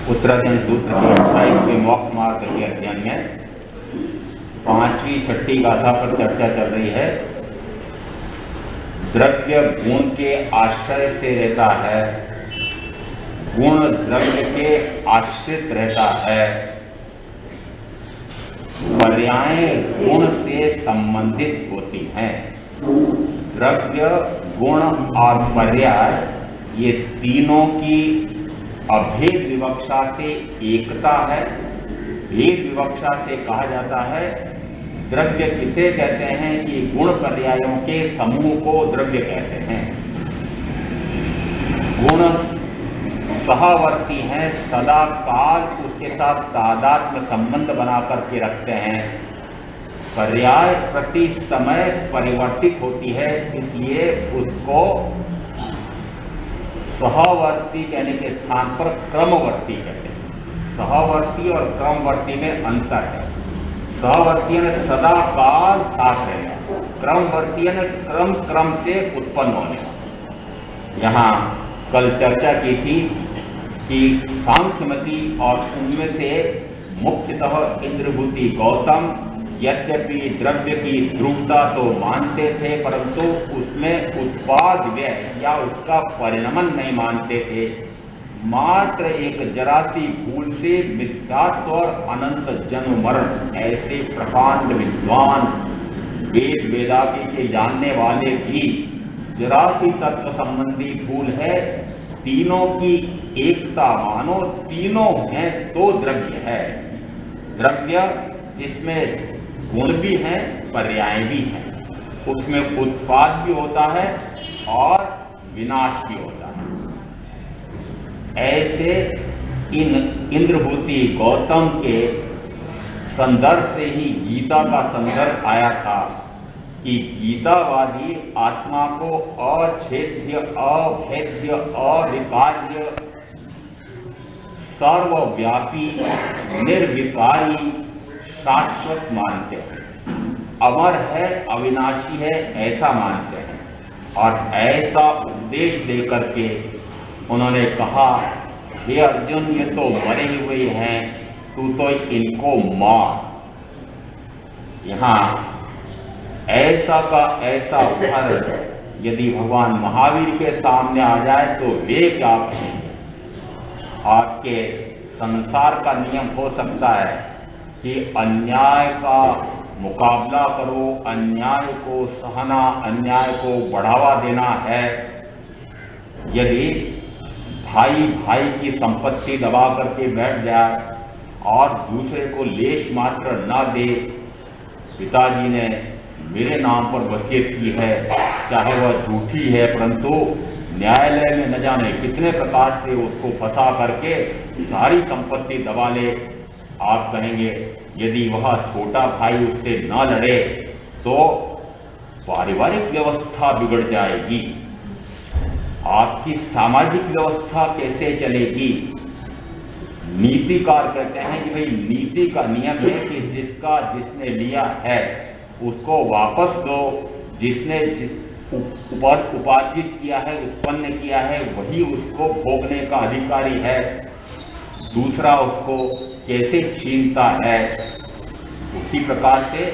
उत्तराधीन सूत्र के 28वें मोक्ष मार्ग के अध्ययन में 5वीं 6ठी गाथा पर चर्चा चल रही है। द्रव्य गुण के आश्रय से रहता है, गुण द्रव्य के आश्रित रहता है, पर्याय गुण से संबंधित होती हैं। द्रव्य, गुण और पर्याय ये तीनों की अभेद विवक्षा से एकता है। भेद विवक्षा से कहा जाता है द्रव्य किसे कहते हैं कि गुण पर्यायों के समूह को द्रव्य कहते हैं। गुण सहवर्ती हैं, सदा काल उसके साथ तादात्म्य संबंध बना करके रखते हैं। पर्याय प्रति समय परिवर्तित होती है, इसलिए उसको सहवर्ती कहने के स्थान पर क्रमवर्ती कहते हैं। सहवर्ती और क्रमवर्ती में अंतर है। सहवर्ती ने सदा काल साथ रहेगा, क्रमवर्ती ने क्रम क्रम से उत्पन्न होने। यहाँ कल चर्चा की थी कि सांख्यमती और उनमें से मुख्यतः इंद्रभूति गौतम यद्यपि द्रव्य की ध्रुवता तो मानते थे, परंतु उसमें उत्पाद व्यय या उसका परिणमन नहीं मानते थे। मात्र एक जरासी भूल से मिथ्यात्व और अनंत जन्म मरण ऐसे प्रकांड विद्वान वेद वेदांति के जानने वाले भी जरासी तत्व संबंधी भूल है। तीनों की एकता मानो, तीनों हैं तो द्रव्य है। द्रव्य जिसमें गुण भी हैं, पर्याय भी हैं, उसमें उत्पाद भी होता है और विनाश भी होता है। ऐसे इन इंद्रभूति गौतम के संदर्भ से ही गीता का संदर्भ आया था कि गीतावादी आत्मा को अछेद्य, अभेद्य, अविकार्य, सर्वव्यापी, निर्विकारी, शाश्वत मानते हैं। अमर है, अविनाशी है, ऐसा मानते हैं। और ऐसा उपदेश देकर के उन्होंने कहा, हे अर्जुन, ये तो मरे हुए हैं, तू तो इनको मार। यहाँ ऐसा का ऐसा उदाहरण यदि भगवान महावीर के सामने आ जाए तो वे क्या कहेंगे? आपके संसार का नियम हो सकता है कि अन्याय का मुकाबला करो, अन्याय को सहना, अन्याय को बढ़ावा देना है। यदि भाई भाई की संपत्ति दबा करके बैठ जाए और दूसरे को लेश मात्र न दे, पिताजी ने मेरे नाम पर वसीयत की है, चाहे वह झूठी है, परंतु न्यायालय में न जाने कितने प्रकार से उसको फंसा करके सारी संपत्ति दबा ले। आप कहेंगे यदि वह छोटा भाई उससे न लड़े तो पारिवारिक व्यवस्था बिगड़ जाएगी, आपकी सामाजिक व्यवस्था कैसे चलेगी? नीतिकार कहते हैं कि भाई नीति का नियम है कि जिसने लिया है उसको वापस दो, जिसने जिस उपार्जित किया है, उत्पन्न किया है, वही उसको भोगने का अधिकारी है। दूसरा उसको कैसे छीनता है? उसी प्रकार से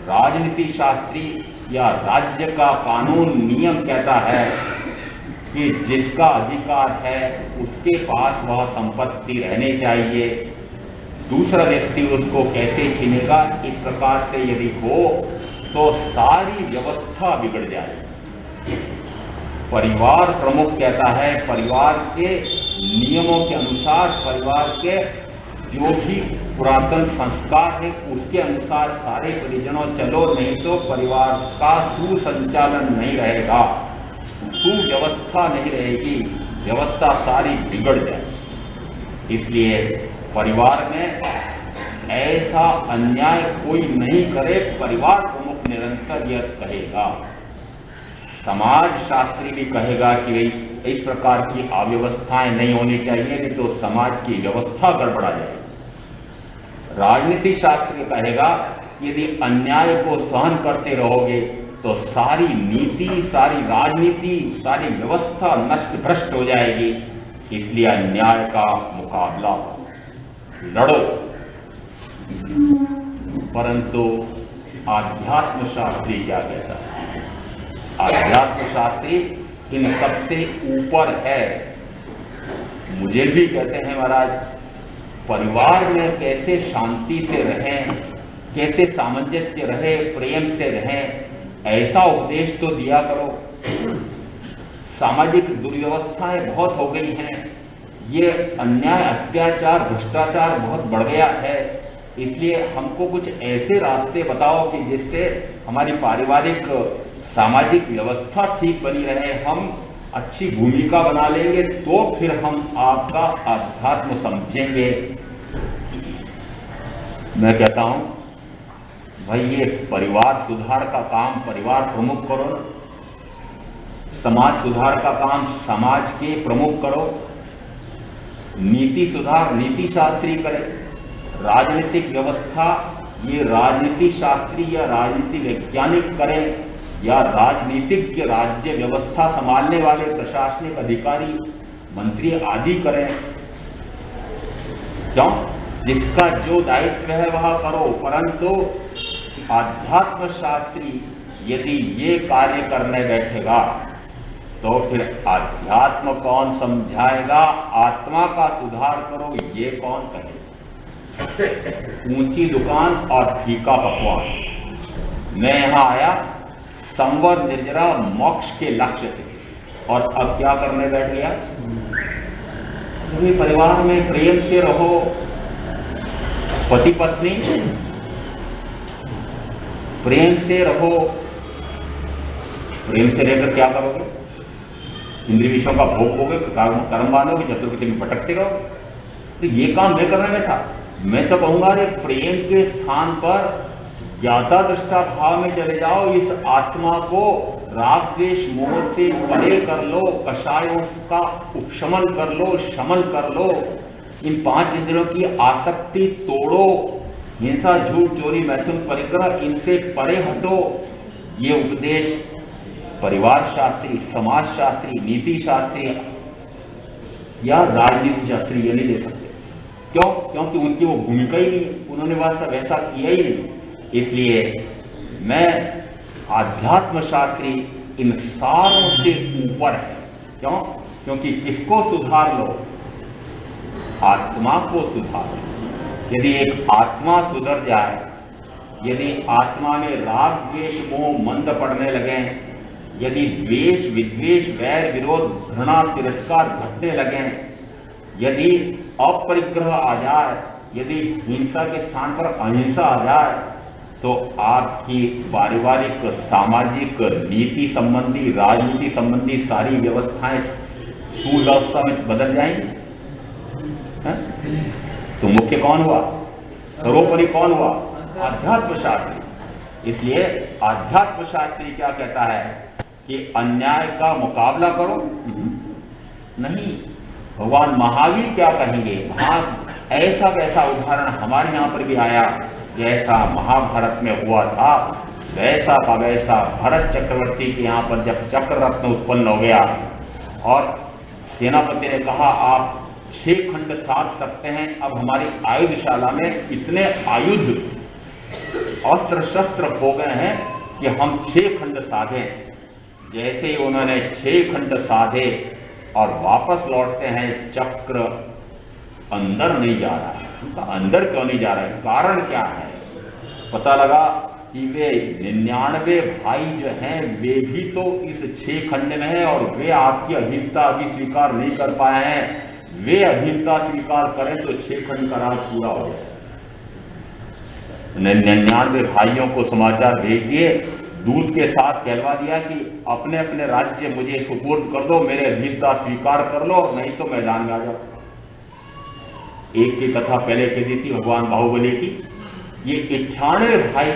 राजनीति शास्त्री या राज्य का कानून नियम कहता है कि जिसका अधिकार है उसके पास वह संपत्ति रहनी चाहिए, दूसरा व्यक्ति उसको कैसे छीनेगा? इस प्रकार से यदि हो तो सारी व्यवस्था बिगड़ जाएगी। परिवार प्रमुख कहता है परिवार के नियमों के अनुसार, परिवार के जो भी पुरातन संस्कार है उसके अनुसार सारे परिजनों चलो, नहीं तो परिवार का सुसंचालन नहीं रहेगा, सुव्यवस्था नहीं रहेगी, व्यवस्था सारी बिगड़ जाएगी। इसलिए परिवार में ऐसा अन्याय कोई नहीं करे, परिवार प्रमुख निरंतर यह कहेगा। समाज शास्त्री भी कहेगा कि भाई इस प्रकार की अव्यवस्थाएं नहीं होनी चाहिए, नहीं तो समाज की व्यवस्था गड़बड़ा जाएगी। राजनीति शास्त्र कहेगा यदि अन्याय को सहन करते रहोगे तो सारी नीति, सारी राजनीति, सारी व्यवस्था नष्ट भ्रष्ट हो जाएगी, इसलिए अन्याय का मुकाबला लड़ो। परंतु आध्यात्म शास्त्री क्या कहता है? आध्यात्म शास्त्री इन सबसे ऊपर है। मुझे भी कहते हैं महाराज, परिवार में कैसे शांति से रहें, कैसे सामंजस्य रहे, प्रेम से रहें, ऐसा उपदेश तो दिया करो। सामाजिक दुर्व्यवस्थाएं बहुत हो गई हैं, ये अन्याय, अत्याचार, भ्रष्टाचार बहुत बढ़ गया है। इसलिए हमको कुछ ऐसे रास्ते बताओ कि जिससे हमारी पारिवारिक सामाजिक व्यवस्था ठीक बनी रहे, हम अच्छी भूमिका बना लेंगे तो फिर हम आपका अध्यात्म समझेंगे। मैं कहता हूं भाई, ये परिवार सुधार का काम परिवार प्रमुख करो, समाज सुधार का काम समाज के प्रमुख करो, नीति सुधार नीति शास्त्री करे, राजनीतिक व्यवस्था ये राजनीति शास्त्री या राजनीति वैज्ञानिक करें, या राजनीतिज्ञ राज्य व्यवस्था संभालने वाले प्रशासनिक अधिकारी मंत्री आदि करें। क्यों? जिसका जो दायित्व है वह करो। परंतु आध्यात्म शास्त्री यदि ये कार्य करने बैठेगा तो फिर अध्यात्म कौन समझाएगा? आत्मा का सुधार करो ये कौन कहेगा? ऊंची दुकान और फीका पकवान। मैं यहां आया संवर निर्जरा मोक्ष के लक्ष्य से, और अब क्या करने बैठ गया? परिवार में प्रेम से रहो, पति पत्नी प्रेम से रहो। प्रेम से रहकर क्या करोगे? इंद्रिय विषयों का भोग होगे, कर्म बांधोगे, चतुर्विधि में भटकते रहोगे। तो ये काम मैं करने बैठा? मैं तो कहूंगा अरे प्रेम के स्थान पर ज्ञाता दृष्टा भाव में चले जाओ। इस आत्मा को राग द्वेष मोह से परे कर लो, कषायों का उपशमन कर लो, शमन कर लो। इन 5 इंद्रियों की आसक्ति तोड़ो, हिंसा, झूठ, चोरी, मैथुन, परिग्रह, इनसे परे हटो। ये उपदेश परिवार शास्त्री, समाज शास्त्री, नीति शास्त्री या राजनीति शास्त्री ये नहीं दे सकते। क्यों? क्योंकि उनकी वो भूमिका ही नहीं, उन्होंने वैसा किया ही नहीं। इसलिए मैं आध्यात्म शास्त्री इन सारों से ऊपर है। क्यों? क्योंकि किसको सुधार लो? आत्मा को सुधार लो। यदि एक आत्मा सुधर जाए, यदि आत्मा में राग द्वेष मोह मंद पड़ने लगे, यदि द्वेष विद्वेष वैर विरोध घृणा तिरस्कार घटने लगे, यदि अपरिग्रह आ जाए, यदि हिंसा के स्थान पर अहिंसा आ जाए, तो आपकी पारिवारिक, सामाजिक, नीति संबंधी, राजनीति संबंधी सारी व्यवस्थाएं सुव्यवस्था में बदल जाएंगी। तो मुख्य कौन हुआ? सर्वोपरि कौन हुआ? आध्यात्म शास्त्री। इसलिए आध्यात्म शास्त्री क्या कहता है कि अन्याय का मुकाबला करो? नहीं। भगवान महावीर क्या कहेंगे? ऐसा कैसा उदाहरण हमारे यहाँ पर भी आया, जैसा महाभारत में हुआ था वैसा का वैसा भरत चक्रवर्ती के यहाँ पर जब चक्र रत्न उत्पन्न हो गया और सेनापति ने कहा आप 6 खंड साध सकते हैं, अब हमारी आयुधशाला में इतने आयुध अस्त्र शस्त्र हो गए हैं कि हम 6 खंड साधें। जैसे ही उन्होंने 6 खंड साधे और वापस लौटते हैं, चक्र अंदर नहीं जा रहा है। उनका अंदर क्यों नहीं जा रहा है? कारण क्या है? पता लगा कि वे 99 भाई जो हैं वे भी तो इस 6 खंड में हैं और वे आपकी अधीनता अभी स्वीकार नहीं कर पाए हैं। वे अधीनता स्वीकार करें तो 6 खंड का राज पूरा हो जाए। 99 भाइयों को समाचार भेज दिए, दूत के साथ कहलवा दिया कि अपने अपने राज्य मुझे सुपुर्द कर दो, मेरे अधीनता स्वीकार कर लो, नहीं तो मैदान में आ जाओ। एक की कथा पहले कह दी थी भगवान बाहुबली की। ये 98 भाई,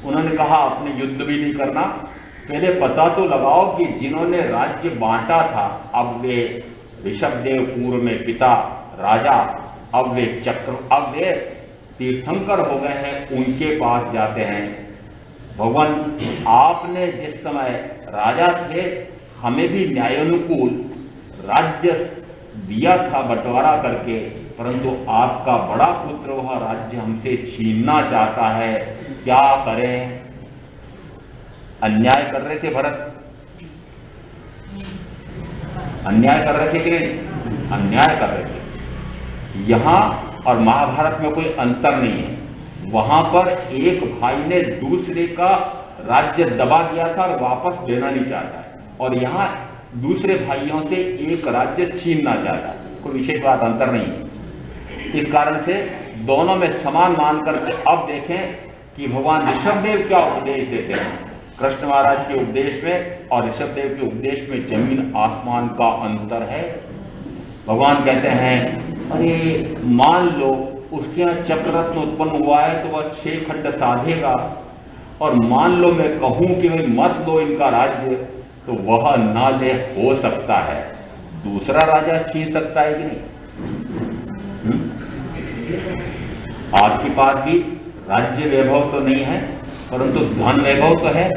उन्होंने कहा अपने युद्ध भी नहीं करना, पहले पता तो लगाओ कि जिन्होंने राज्य बांटा था अब वे ऋषभदेव पूर्व में पिता राजा, अब वे तीर्थंकर हो गए हैं, उनके पास जाते हैं। भगवान आपने जिस समय राजा थे हमें भी न्यायानुकूल राज्य दिया था बंटवारा करके, परंतु आपका बड़ा पुत्र वह राज्य हमसे छीनना चाहता है, क्या करें? अन्याय कर रहे थे भरत, अन्याय कर रहे थे कि नहीं? अन्याय कर रहे थे। यहां और महाभारत में कोई अंतर नहीं है। वहां पर एक भाई ने दूसरे का राज्य दबा दिया था और वापस देना नहीं चाहता है, और यहां दूसरे भाइयों से एक राज्य छीनना चाहता है। कोई विशेष बात अंतर नहीं है। इस कारण से दोनों में समान मान करके अब देखें कि भगवान ऋषभदेव क्या उपदेश देते हैं। कृष्ण महाराज के उपदेश में और ऋषभदेव के उपदेश में जमीन आसमान का अंतर है। भगवान कहते हैं, अरे मान लो उसके यहाँ चक्ररत्न उत्पन्न हुआ है तो वह 6 खंड साधेगा, और मान लो मैं कहूं कि भाई मत लो इनका राज्य, तो वह ना ले, हो सकता है दूसरा राजा छीन सकता है कि नहीं? आपके पास भी राज्य वैभव तो नहीं है, परंतु धन वैभव तो है।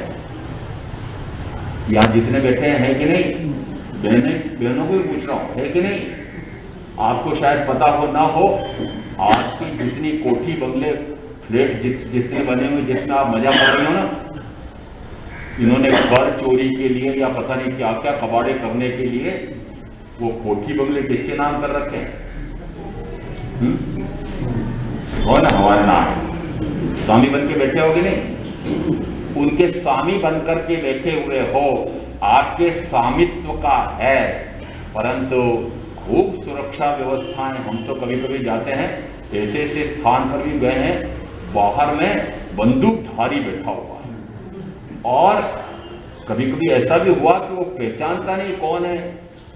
यहां जितने बैठे हैं कि नहीं? बहनों को भी पूछ रहा हूं, है कि नहीं? आपको शायद पता हो ना हो, आज की जितनी कोठी बंगले फ्लैट जितने बने हुए, जितना आप मजा कर रहे हो ना, इन्होंने कर चोरी के लिए या पता नहीं क्या क्या कबाड़े करने के लिए वो कोठी बंगले किसके नाम कर रखे हैं? हो ना, हमारे नाम स्वामी बन के बैठे होगे नहीं? उनके स्वामी बनकर के बैठे हुए हो, आपके स्वामित्व का है, परंतु खूब सुरक्षा व्यवस्थाएं। हम तो कभी कभी जाते हैं, ऐसे ऐसे स्थान पर भी गए हैं, बाहर में बंदूकधारी बैठा हुआ है, और कभी कभी ऐसा भी हुआ कि वो पहचानता नहीं कौन है,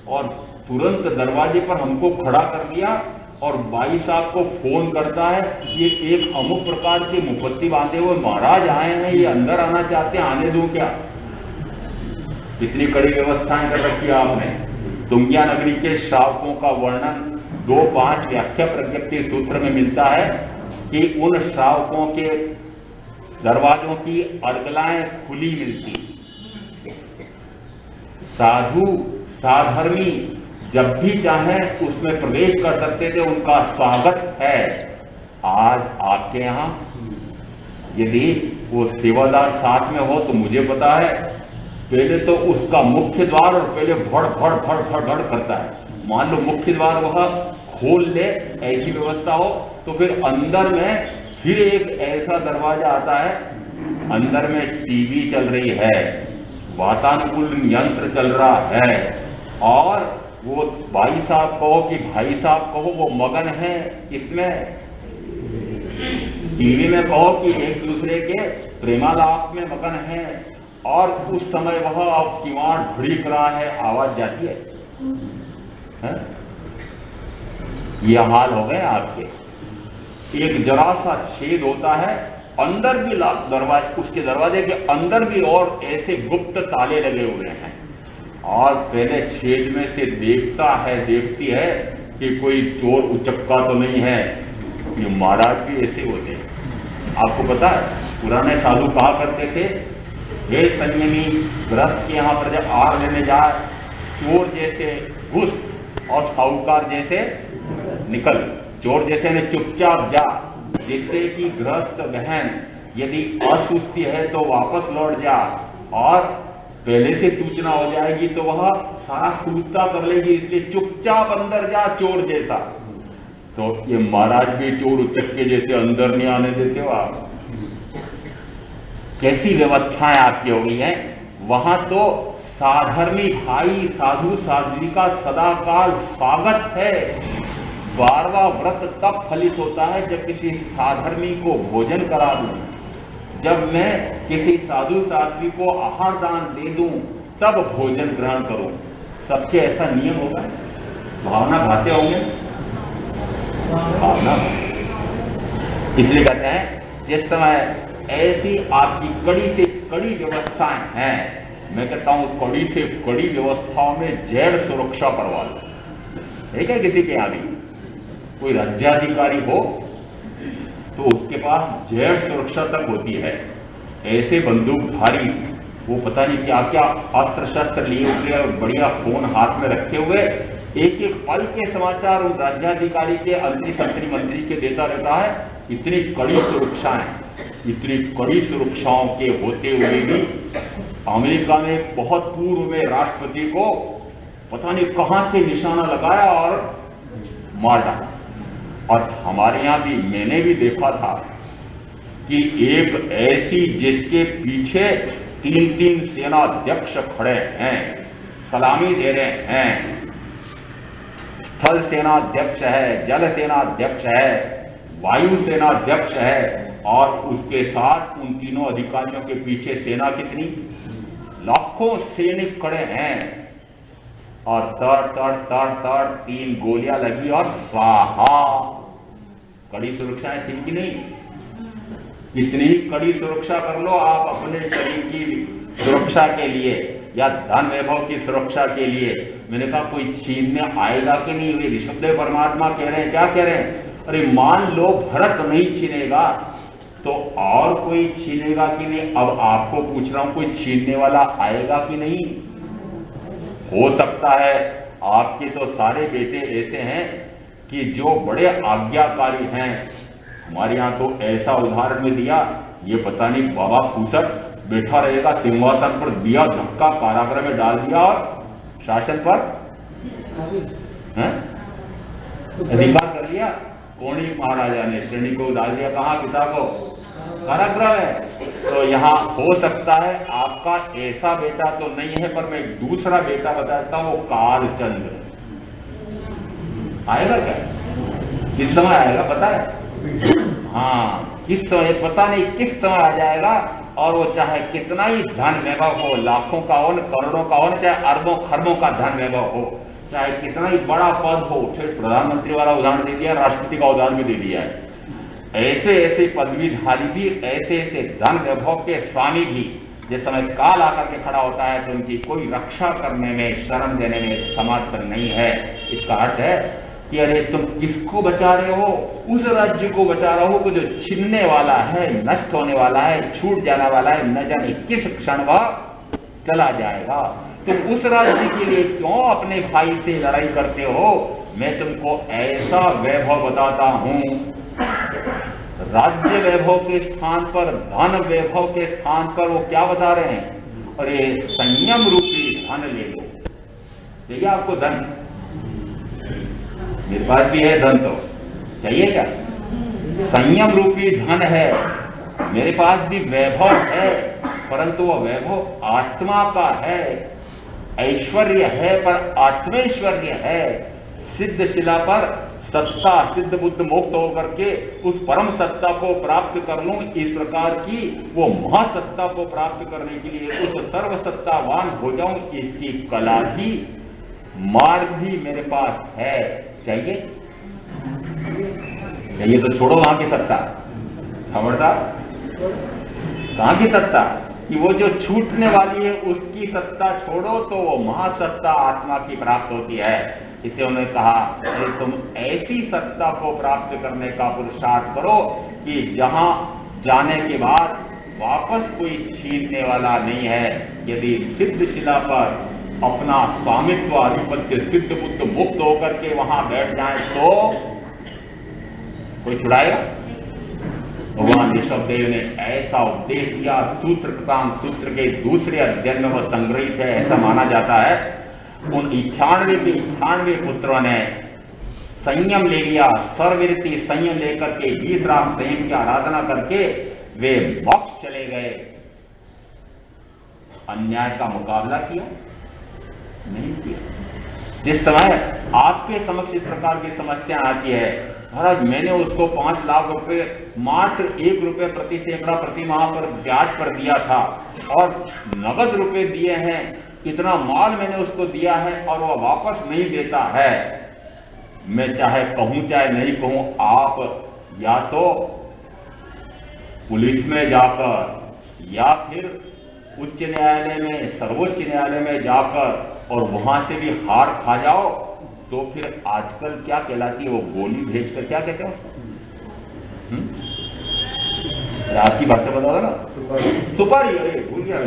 और तुरंत दरवाजे पर हमको खड़ा कर दिया और भाई साहब को फोन करता है, ये एक अमुक प्रकार के मुफत्ती बांधे हुए महाराज आए हैं, ये अंदर आना चाहते हैं, आने दूं क्या? इतनी कड़ी व्यवस्थाएं कर रखी है आपने। दुंगिया नगरी के श्रावकों का वर्णन 2-5 व्याख्या प्रज्ञप्ति सूत्र में मिलता है कि उन श्रावकों के दरवाजों की अर्गलाएं खुली मिलती, साधु साधर्मी जब भी चाहे उसमें प्रवेश कर सकते थे, उनका स्वागत है। आज आपके यहाँ यदि वो सेवादार साथ में हो तो मुझे पता है, पहले तो उसका मुख्य द्वार और पहले भड़ भड़ भड़ भड़ भड़ करता है। मान लो मुख्य द्वार वह खोल ले, ऐसी व्यवस्था हो, तो फिर अंदर में फिर एक ऐसा दरवाजा आता है, अंदर में टीवी चल रही है, वातानुकूलन यंत्र चल रहा है, और वो भाई साहब कहो कि भाई साहब कहो, वो मगन है इसमें। टीवी में कहो कि एक दूसरे के प्रेमालाप में मगन है, और उस समय वह अब किवाड़ भड़क रहा है, आवाज जाती है? यह हाल हो गए आपके। एक जरा सा छेद होता है, अंदर भी दरवाजे, उसके दरवाजे के अंदर भी और ऐसे गुप्त ताले लगे हुए हैं, और पहले छेद में से देखती है कि कोई चोर उचक्का तो नहीं है। ये महाराज भी ऐसे होते हैं। आपको पता है, पुराने साधु कहा करते थे, हे संयमी, गृहस्थ के यहाँ पर जब आग लेने जाए, चोर जैसे घुस और साहूकार जैसे निकल। चोर जैसे ने चुपचाप जा, जिससे कि गृहस्थ बहन यदि असुस्ती है तो वापस लौट जा, और पहले से सूचना हो जाएगी तो वह सारा सूचता कर लेगी, इसलिए चुपचाप अंदर जा चोर जैसा। तो ये महाराज भी चोर उचक्के जैसे अंदर नहीं आने देते हो आप। कैसी व्यवस्थाएं आपकी हो गई हैं। वहां तो साधर्मी भाई साधु साध्वी का सदाकाल स्वागत है। 12वां व्रत तब फलित होता है जब किसी साधर्मी को भोजन करा दूं, जब मैं किसी साधु साध्वी को आहार दान दे दूं, तब भोजन ग्रहण करूं। सबके ऐसा नियम होगा? भावना भाते होंगे, भावना। इसलिए कहते हैं जिस समय ऐसी आपकी कड़ी से कड़ी व्यवस्थाएं हैं, मैं कहता हूं कड़ी से कड़ी व्यवस्थाओं में जेड सुरक्षा करवा लो। ठीक है, किसी के यहाँ भी कोई राज्याधिकारी हो तो उसके पास जेड सुरक्षा तक होती है। ऐसे बंदूकधारी, वो पता नहीं क्या क्या अस्त्र शस्त्र लिए हुए और बढ़िया फोन हाथ में रखे हुए, एक एक पल के समाचार उन राज्याधिकारी के अंतरी मंत्री के देता रहता है। इतनी कड़ी सुरक्षाएं, इतनी कड़ी सुरक्षाओं के होते हुए भी अमेरिका ने बहुत पूर्व में राष्ट्रपति को पता नहीं कहां से निशाना लगाया और मार डाला। और हमारे यहां भी मैंने भी देखा था कि एक ऐसी जिसके पीछे 3-3 सेनाध्यक्ष खड़े हैं, सलामी दे रहे हैं, स्थल सेनाध्यक्ष है, जल सेनाध्यक्ष है, वायु सेनाध्यक्ष है, और उसके साथ उन तीनों अधिकारियों के पीछे सेना कितनी, लाखों सैनिक खड़े हैं, और तड़ 3 गोलियां लगी और स्वाहा। कड़ी सुरक्षाएं थी कि नहीं? कितनी कड़ी सुरक्षा कर लो आप अपने शरीर की सुरक्षा के लिए या धन वैभव की सुरक्षा के लिए। मैंने कहा कोई छीनने आएगा कि नहीं? वे ऋषभदेव परमात्मा कह रहे हैं, क्या कह रहे हैं? अरे मान लो भरत नहीं छीनेगा तो और कोई छीनेगा कि नहीं? अब आपको पूछ रहा हूं, कोई छीनने वाला आएगा कि नहीं? हो सकता है आपके तो सारे बेटे ऐसे हैं कि जो बड़े आज्ञाकारी हैं। हमारे यहां तो ऐसा उदाहरण में दिया, ये पता नहीं बाबा फूसट बैठा रहेगा सिंहासन पर, दिया धक्का, कारागृह में डाल दिया और शासन पर अधिकार कर लिया। कोणी महाराजा ने श्रेणी को डाल दिया, कहा पिता को, कारागृह है। तो यहाँ हो सकता है आपका ऐसा बेटा तो नहीं है, पर मैं एक दूसरा बेटा बताता हूँ, वो कालचंद्र आएगा। क्या किस समय आएगा पता है? हाँ, किस समय पता नहीं, किस समय आ जाएगा। और वो चाहे कितना ही धन वैभव हो, लाखों का हो, करोड़ों का हो, चाहे अरबों खरबों का धन वैभव हो, चाहे कितना ही बड़ा पद हो। प्रधानमंत्री वाला उदाहरण दे दिया, राष्ट्रपति का उदाहरण भी दे दिया है। ऐसे ऐसे पदवीधारी भी, ऐसे ऐसे धन वैभव के स्वामी भी, जिस समय काल आकर के खड़ा होता है तो उनकी कोई रक्षा करने में, शरण देने में समर्थ नहीं है। इसका अर्थ है कि अरे तुम किसको बचा रहे हो? उस राज्य को बचा रहे हो को जो छिनने वाला है, नष्ट होने वाला है, छूट जाने वाला है, न जाने किस क्षण वह चला जाएगा। तुम उस राज्य के लिए क्यों अपने भाई से लड़ाई करते हो? मैं तुमको ऐसा वैभव बताता हूं, राज्य वैभव के स्थान पर, धन वैभव के स्थान पर वो क्या बता रहे हैं? अरे संयम रूपी धन ले लो। चाहिए आपको धन? मेरे पास भी है धन, तो चाहिए क्या? संयम रूपी धन है, मेरे पास भी वैभव है, परंतु वह वैभव आत्मा का है। ऐश्वर्य है पर आत्मैश्वर्य है। सिद्ध शिला पर सत्ता, सिद्ध बुद्ध मुक्त होकर के उस परम सत्ता को प्राप्त कर लूं, इस प्रकार की वो महासत्ता को प्राप्त करने के लिए उस सर्वसत्तावान हो जाऊं, इसकी कला भी, मार्ग भी मेरे पास है। चाहिए? चाहिए तो छोड़ो वहां की सत्ता। खबर साहब, कहां की सत्ता? कि वो जो छूटने वाली है उसकी सत्ता छोड़ो, तो वो महासत्ता आत्मा की प्राप्त होती है। इसलिए उन्होंने कहा, अरे तुम ऐसी सत्ता को प्राप्त करने का पुरुषार्थ करो कि जहां जाने के बाद वापस कोई छीनने वाला नहीं है। यदि सिद्ध शिला पर अपना स्वामित्व, आधिपत्य, सिद्ध बुद्ध मुक्त होकर के वहां बैठ जाए तो कोई छुड़ाएगा? भगवान ऋषभदेव ने ऐसा उपदेश दिया। सूत्र कृतांग सूत्र के दूसरे अध्ययन में वह संग्रहित है। ऐसा माना जाता है उन 98 के 98 पुत्रों ने संयम ले लिया, सर्ववृत्ति संयम लेकर के, गीतराम संयम की आराधना करके वे मोक्ष चले गए। अन्याय का मुकाबला किया नहीं किया। जिस समय आपके समक्ष इस प्रकार की समस्या आती है, महाराज मैंने उसको 5 लाख रुपए मात्र 1 रुपए प्रति सैकड़ा प्रति माह पर ब्याज पर दिया था और नगद रुपए दिए हैं, इतना माल मैंने उसको दिया है और वह वापस नहीं देता है। मैं चाहे कहूं चाहे नहीं कहूं, आप या तो पुलिस में जाकर या फिर उच्च न्यायालय में, सर्वोच्च न्यायालय में जाकर और वहां से भी हार खा जाओ तो फिर आजकल क्या कहलाती है वो गोली भेजकर, क्या कहते हैं उसको? आपकी भाषा बता दो ना, सुपारी। अरे भूल गया,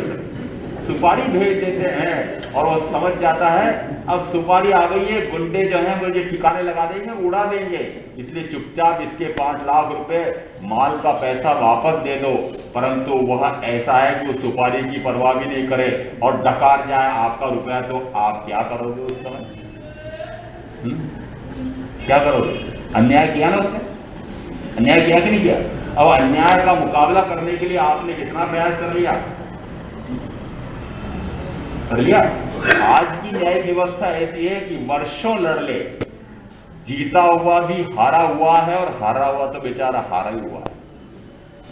सुपारी भेज देते हैं और वो समझ जाता है अब सुपारी आ गई है, गुंडे जो हैं वो ये ठिकाने लगा देंगे, उड़ा देंगे, इसलिए चुपचाप इसके 5 लाख रुपए माल का पैसा वापस दे दो। परंतु वह ऐसा है कि वो सुपारी की परवाह भी नहीं करे और डकार जाए आपका रुपया, तो आप क्या करोगे उस समय? क्या करोगे? अन्याय किया ना उसने, अन्याय किया कि नहीं किया? अब अन्याय का मुकाबला करने के लिए आपने कितना प्रयास कर लिया? आज की न्याय व्यवस्था ऐसी है कि वर्षों लड़ ले, जीता हुआ भी हारा हुआ है और हारा हुआ तो बेचारा हारा ही हुआ है,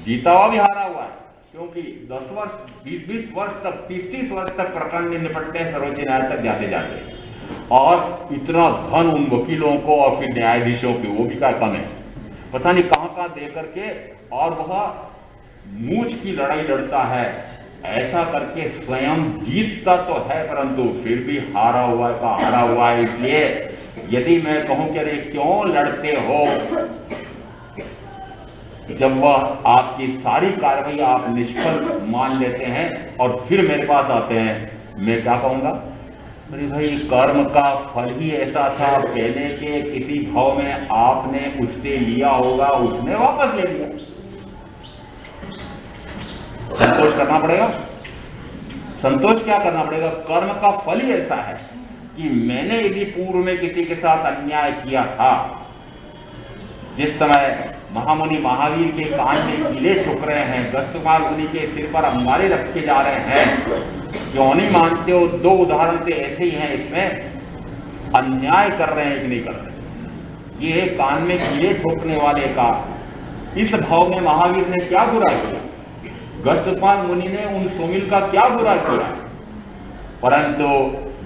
जीता हुआ भी हारा हुआ है, क्योंकि 10 वर्ष 20 वर्ष तक 30 वर्ष तक प्रकरण निपटते हैं सर्वोच्च न्यायालय तक जाते जाते, और इतना धन उन वकीलों को और फिर न्यायाधीशों की वो भी क्या कम है, पता नहीं कहां दे करके, और वह मूंछ की लड़ाई लड़ता है। ऐसा करके स्वयं जीतता तो है परंतु फिर भी हारा हुआ का हारा हुआ है। इसलिए यदि मैं कहूं कि अरे क्यों लड़ते हो, जब वह आपकी सारी कार्रवाई आप निष्फल मान लेते हैं और फिर मेरे पास आते हैं, मैं क्या कहूंगा? अरे भाई कर्म का फल ही ऐसा था, पहले के किसी भाव में आपने उससे लिया होगा, उसने वापस ले लिया। संतोष करना पड़ेगा। संतोष क्या करना पड़ेगा? कर्म का फल ही ऐसा है कि मैंने यदि पूर्व में किसी के साथ अन्याय किया था, जिस समय महामुनि महावीर के कान में कीले ठुक रहे हैं, गस्वाल मुनि के सिर पर अंबारे रखे जा रहे हैं, क्यों नहीं मानते हो? 2 उदाहरण तो ऐसे ही हैं, इसमें अन्याय कर रहे हैं कि नहीं कर रहे। ये कान में कीले ठोकने वाले का इस भाव में महावीर ने क्या बुरा किया? गस्वाल मुनि ने उन सुमिल का क्या बुरा किया? परंतु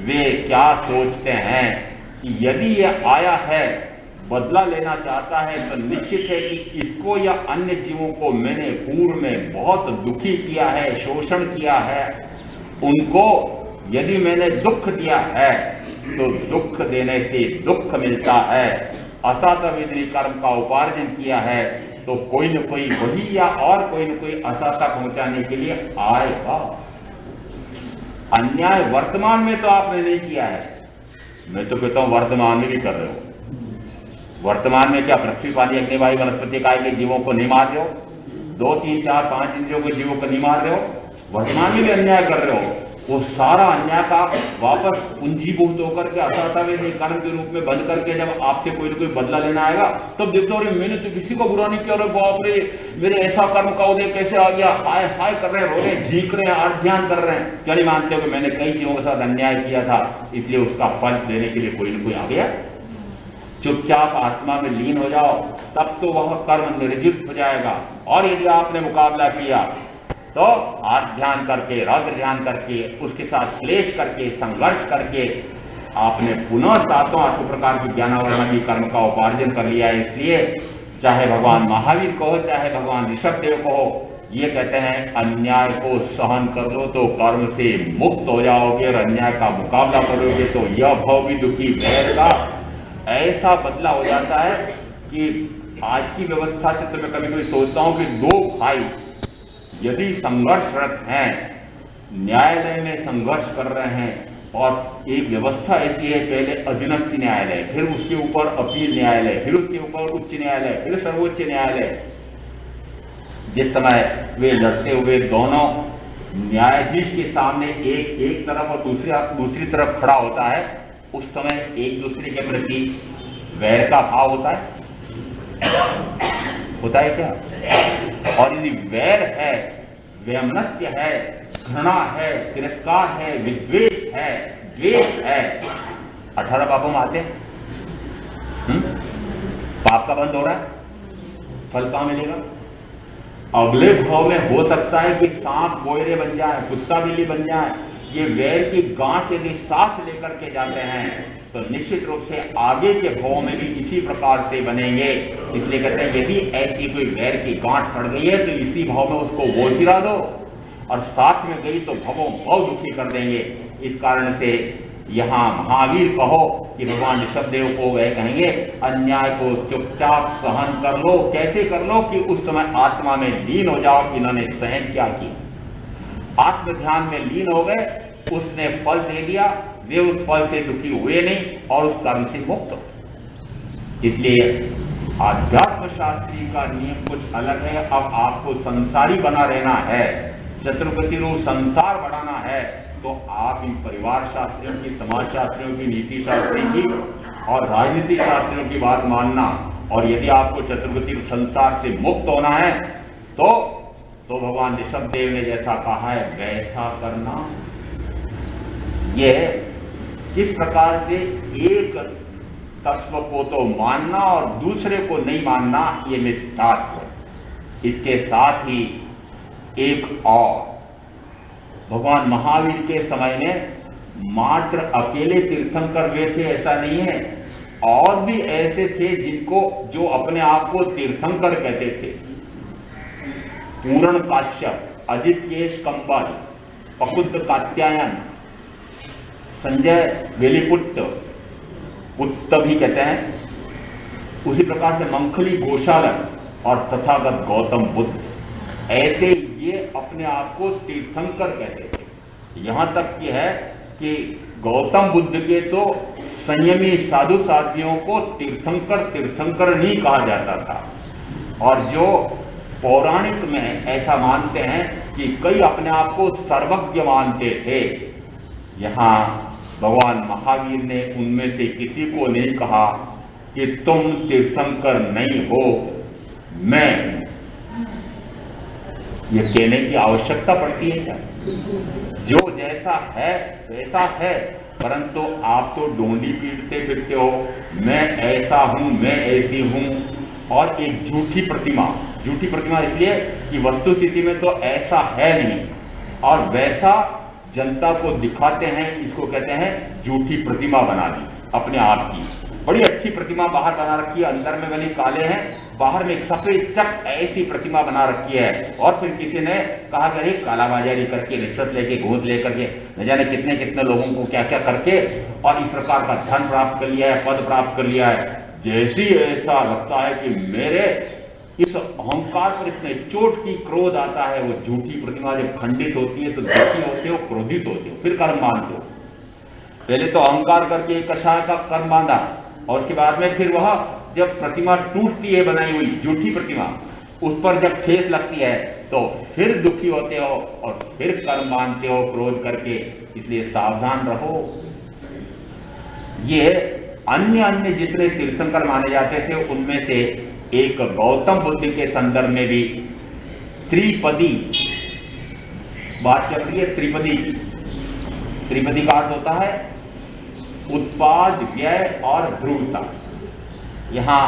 वे क्या सोचते हैं कि यदि यह आया है, बदला लेना चाहता है, तो निश्चित है कि इसको या अन्य जीवों को मैंने पूर्व में बहुत दुखी किया है, शोषण किया है, उनको यदि मैंने दुख दिया है तो दुख देने से दुख मिलता है। असतविधि कर्म का उपार्जन किया है तो कोई न कोई वही या और कोई न कोई असहता पहुंचाने के लिए आएगा। अन्याय वर्तमान में तो आपने नहीं किया है, मैं तो कहता हूं वर्तमान में भी कर रहे हो। वर्तमान में क्या पृथ्वी पानी अग्नि वायु वनस्पति काय के जीवों को नहीं मार रहे हो? 2 3 4 5 इंद्रियों के जीवों को नहीं मार रहे हो? वर्तमान में भी अन्याय कर रहे हो। वो सारा अन्याय का वापस पूंजीभूत होकर के असहतावेदी कर्म के रूप में बंद करके जब आपसे कोई न कोई बदला लेना आएगा, तब देखते हो अरे मैंने तो किसी को बुरा नहीं किया, अरे बाप रे मेरे ऐसा कर्म का उदय कैसे आ गया, हाय हाय कर रहे हैं, रो रहे हैं, झींक रहे हैं, अर्ध्यान कर रहे हैं। क्या नहीं मानते हो कि मैंने कई जीवों के साथ अन्याय किया था, इसलिए उसका फल देने के लिए कोई न कोई आ गया? चुपचाप आत्मा में लीन हो जाओ, तब तो वह कर्म निर्जीव हो जाएगा। और यदि आपने मुकाबला किया तो ध्यान करके, रौद्र ध्यान करके, उसके साथ क्लेश करके, संघर्ष करके आपने पुनः 7 8 प्रकार की ज्ञानावरणी कर्म का उपार्जन कर लिया है। इसलिए चाहे भगवान महावीर को हो, चाहे भगवान ऋषभ देव को हो, ये कहते हैं अन्याय को सहन कर लो तो कर्म से मुक्त हो जाओगे, और अन्याय का मुकाबला करोगे तो यह भाव भी दुखी वैर का ऐसा बदला हो जाता है कि आज की व्यवस्था से तो मैं कभी कभी सोचता हूं कि 2 भाई यदि संघर्षरत हैं, न्यायालय में संघर्ष कर रहे हैं, और एक व्यवस्था ऐसी है, पहले अधीनस्थ न्यायालय, फिर उसके ऊपर अपील न्यायालय, फिर उसके ऊपर उच्च न्यायालय, फिर सर्वोच्च न्यायालय, जिस समय वे लड़ते हुए दोनों न्यायाधीश के सामने एक तरफ और दूसरी तरफ खड़ा होता है, उस समय एक दूसरे के प्रति वैर का भाव होता है क्या? और यदि वैर है, वैमनस्य है, घृणा है, तिरस्कार है, विद्वेष है, द्वेष है, 18 पापों में आते हैं। पाप का बंद हो रहा है, फल कहां मिलेगा? अगले भाव में हो सकता है कि सांप गोयरे बन जाए, कुत्ता बिल्ली बन जाए। ये वैर की गांठ यदि साथ लेकर के जाते हैं तो निश्चित रूप से आगे के भाव में भी इसी प्रकार से बनेंगे। इसलिए कहते हैं यदि ऐसी कोई वैर की गांठ पड़ गई है तो इसी भाव में उसको वो सिरा दो, और साथ में गई तो भवों भाव दुखी कर देंगे। इस कारण से यहाँ महावीर कहो कि भगवान ऋषभदेव को वह कहेंगे अन्याय को चुपचाप सहन कर लो। कैसे कर लो? कि उस समय आत्मा में लीन हो जाओ। इन्होंने सहन क्या किया? आत्म ध्यान में लीन हो गए, उसने फल दे दिया, वे उस फल से दुखी हुए नहीं और उस कर्म से मुक्त हो। इसलिए आध्यात्म शास्त्री का नियम कुछ अलग है। अब आपको संसारी बना रहना है, चतुर्गति रूप संसार बढ़ाना है, तो आप इन परिवार शास्त्रियों की, समाज शास्त्रियों की, नीति शास्त्रियों की और राजनीति शास्त्रियों की बात मानना, और यदि आपको चतुर्गति संसार से मुक्त होना है तो भगवान ऋषभ देव ने जैसा कहा है वैसा करना। यह किस प्रकार से एक तत्व को तो मानना और दूसरे को नहीं मानना, ये मिथ्यात्व। इसके साथ ही एक और, भगवान महावीर के समय में मात्र अकेले तीर्थंकर वे थे ऐसा नहीं है, और भी ऐसे थे जो अपने आप को तीर्थंकर कहते थे। पूर्ण काश्यप, अजित केश कंबल, पकुद्ध कात्यायन, संजय वेलिपुट्ट, उत्त भी कहते हैं, उसी प्रकार से मंखली गोशालक और तथागत गौतम बुद्ध, ऐसे ये अपने आप को तीर्थंकर कहते थे। यहां तक कि है कि गौतम बुद्ध के तो संयमी साधु साथियों को तीर्थंकर नहीं कहा जाता था। और जो पौराणिक में ऐसा मानते हैं कि कई अपने आप को सर्वज्ञ मानते थे, यहां भगवान महावीर ने उनमें से किसी को नहीं कहा कि तुम तीर्थंकर नहीं हो, मैं। ये कहने की आवश्यकता पड़ती है क्या? जो जैसा है वैसा है, परंतु आप तो डोंडी पीटते फिरते हो, मैं ऐसा हूं, मैं ऐसी हूं, और एक झूठी प्रतिमा इसलिए कि वस्तु स्थिति में तो ऐसा है नहीं, और वैसा जनता को दिखाते हैं, इसको कहते हैं झूठी प्रतिमा बना दी अपने आप की। बड़ी अच्छी प्रतिमा बाहर बना रखी है, अंदर में भले काले हैं, बाहर में एक सफेद चक ऐसी प्रतिमा बना रखी है, और फिर किसी ने कहा कि कालाबाजारी करके, रिश्वत लेके, घूस लेकर के, न जाने कितने कितने लोगों को क्या क्या करके और इस प्रकार का धन प्राप्त कर लिया है, पद प्राप्त कर लिया है। जैसी ऐसा लगता है कि मेरे इस अहंकार पर इसमें चोट की क्रोध आता है, वो झूठी प्रतिमा जब खंडित होती है तो दुखी होते हो, क्रोधित होते हो, फिर कर्म बांधते हो। पहले तो अहंकार करके एक कषाय का कर्म बांधा, और उसके बाद में फिर वह जब प्रतिमा टूटती है, बनाई हुई झूठी प्रतिमा, उस पर जब ठेस लगती है तो फिर दुखी होते हो और फिर कर्म बांधते हो क्रोध करके। इसलिए सावधान रहो। ये अन्य जितने तीर्थंकर माने जाते थे उनमें से एक गौतम बुद्ध के संदर्भ में भी त्रिपदी बात चल रही है। त्रिपदी का अर्थ होता है उत्पाद, व्यय और ध्रुवता। यहां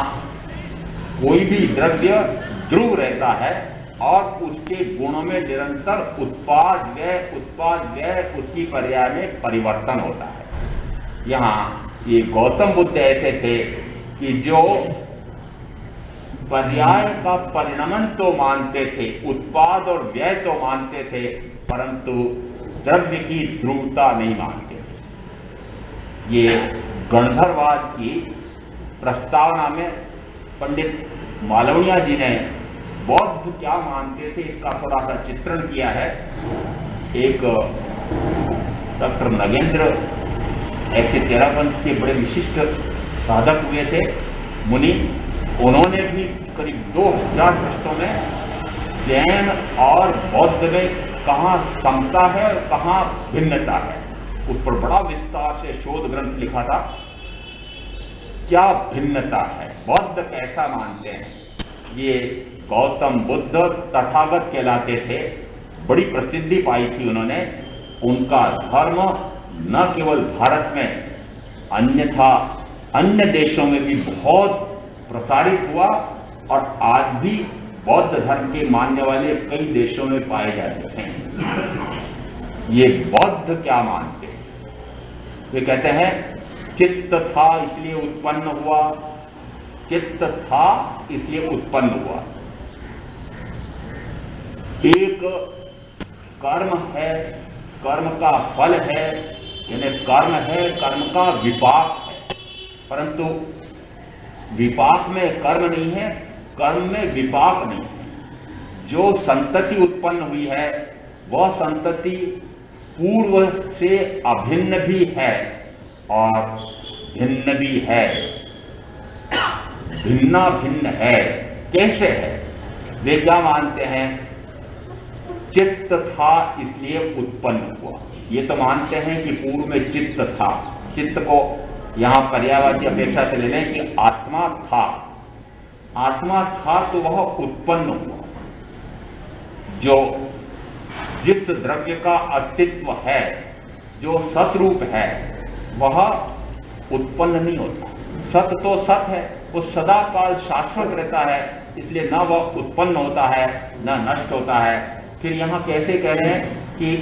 कोई भी द्रव्य ध्रुव रहता है और उसके गुणों में निरंतर उत्पाद व्यय उसकी पर्याय में परिवर्तन होता है। यहां ये गौतम बुद्ध ऐसे थे कि जो पर्याय का परिणमन तो मानते थे, उत्पाद और व्यय तो मानते थे, परंतु द्रव्य की ध्रुवता नहीं मानते थे। ये गणधरवाद की प्रस्तावना में पंडित मालवणिया जी ने बौद्ध क्या मानते थे इसका थोड़ा सा चित्रण किया है। एक डॉक्टर नगेंद्र ऐसे तेरापंथ के बड़े विशिष्ट साधक हुए थे, मुनि। उन्होंने भी करीब 2000 पृष्ठों में जैन और बौद्ध में कहाँ समता है और कहाँ भिन्नता है, उस पर बड़ा विस्तार से शोध ग्रंथ लिखा था। क्या भिन्नता है, बौद्ध कैसा मानते हैं। ये गौतम बुद्ध तथागत कहलाते थे, बड़ी प्रसिद्धि पाई थी उन्होंने। उनका धर्म न केवल भारत में अन्यथा अन्य देशों में भी बहुत प्रसारित हुआ, और आज भी बौद्ध धर्म के मानने वाले कई देशों में पाए जाते हैं। ये बौद्ध क्या मानते हैं? वे कहते हैं चित्त था इसलिए उत्पन्न हुआ, चित्त था इसलिए उत्पन्न हुआ। एक कर्म है, कर्म का फल है, यानी कर्म है, कर्म का विपाक है, परंतु विपाक में कर्म नहीं है, कर्म में विपाक नहीं है। जो संतति उत्पन्न हुई है वह संतति पूर्व से अभिन्न भी है और भिन्न भी है, भिन्ना भिन्न है। कैसे है? वे क्या मानते हैं? चित्त था इसलिए उत्पन्न हुआ। ये तो मानते हैं कि पूर्व में चित्त था। चित्त को यहां पर्यायवाची अपेक्षा से ले लें कि आत्मा था। आत्मा था तो वह उत्पन्न हुआ। जो जिस द्रव्य का अस्तित्व है, जो सतरूप है, वह उत्पन्न नहीं होता। सत तो सत है, वो सदा काल शाश्वत रहता है, इसलिए न वह उत्पन्न होता है न नष्ट होता है। फिर यहाँ कैसे कह रहे हैं कि